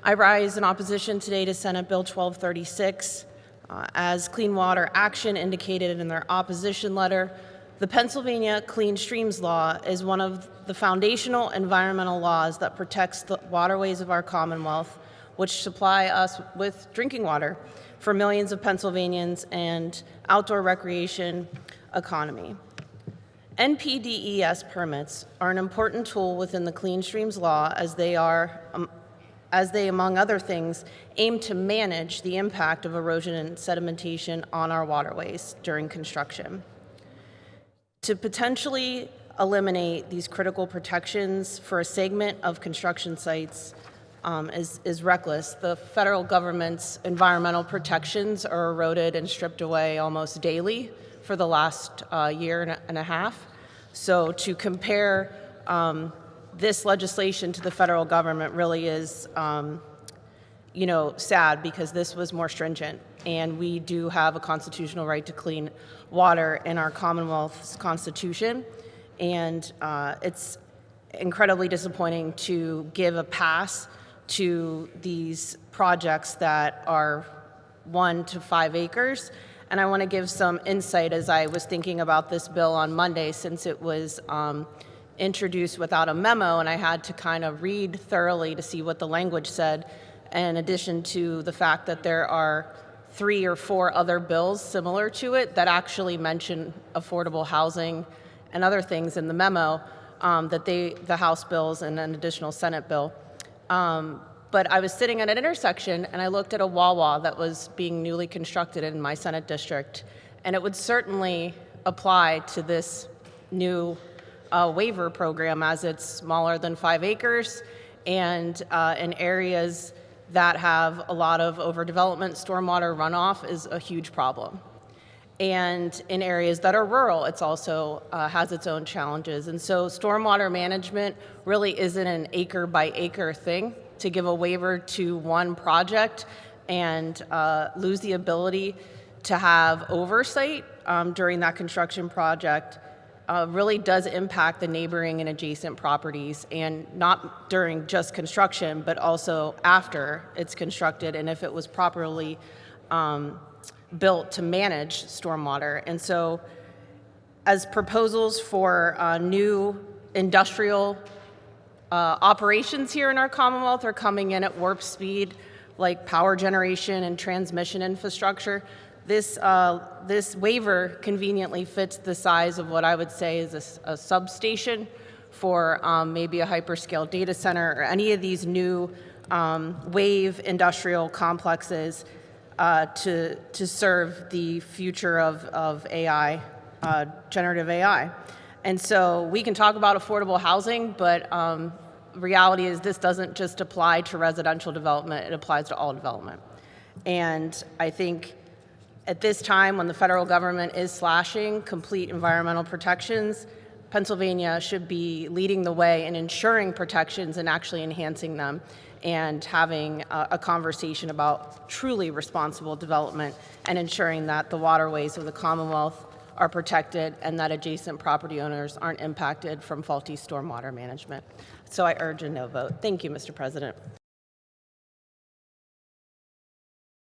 I rise in opposition today to Senate Bill 1236. As Clean Water Action indicated in their opposition letter, the Pennsylvania Clean Streams Law is one of the foundational environmental laws that protects the waterways of our Commonwealth, which supply us with drinking water for millions of Pennsylvanians and outdoor recreation economy. NPDES permits are an important tool within the Clean Streams Law as they, among other things, aim to manage the impact of erosion and sedimentation on our waterways during construction. To potentially eliminate these critical protections for a segment of construction sites is reckless. The federal government's environmental protections are eroded and stripped away almost daily for the last year and a half. So to compare this legislation to the federal government really is, sad, because this was more stringent, and we do have a constitutional right to clean water in our Commonwealth's Constitution, and it's incredibly disappointing to give a pass to these projects that are 1 to 5 acres. And I want to give some insight as I was thinking about this bill on Monday, since it was introduced without a memo, and I had to kind of read thoroughly to see what the language said, in addition to the fact that there are 3 or 4 other bills similar to it that actually mention affordable housing and other things in the memo, the House bills and an additional Senate bill. But I was sitting at an intersection and I looked at a Wawa that was being newly constructed in my Senate district, and it would certainly apply to this new waiver program, as it's smaller than 5 acres and in areas that have a lot of overdevelopment. Stormwater runoff is a huge problem. And in areas that are rural, it's also has its own challenges. And so stormwater management really isn't an acre by acre thing. To give a waiver to one project and lose the ability to have oversight during that construction project really does impact the neighboring and adjacent properties, and not during just construction, but also after it's constructed and if it was properly built to manage stormwater. And so as proposals for new industrial operations here in our Commonwealth are coming in at warp speed, like power generation and transmission infrastructure, this waiver conveniently fits the size of what I would say is a substation for maybe a hyperscale data center or any of these new wave industrial complexes to serve the future of AI, generative AI. And so we can talk about affordable housing, but reality is this doesn't just apply to residential development, it applies to all development. And I think at this time, when the federal government is slashing complete environmental protections, Pennsylvania should be leading the way in ensuring protections and actually enhancing them, and having a conversation about truly responsible development and ensuring that the waterways of the Commonwealth are protected and that adjacent property owners aren't impacted from faulty stormwater management. So I urge a no vote. Thank you, Mr. President.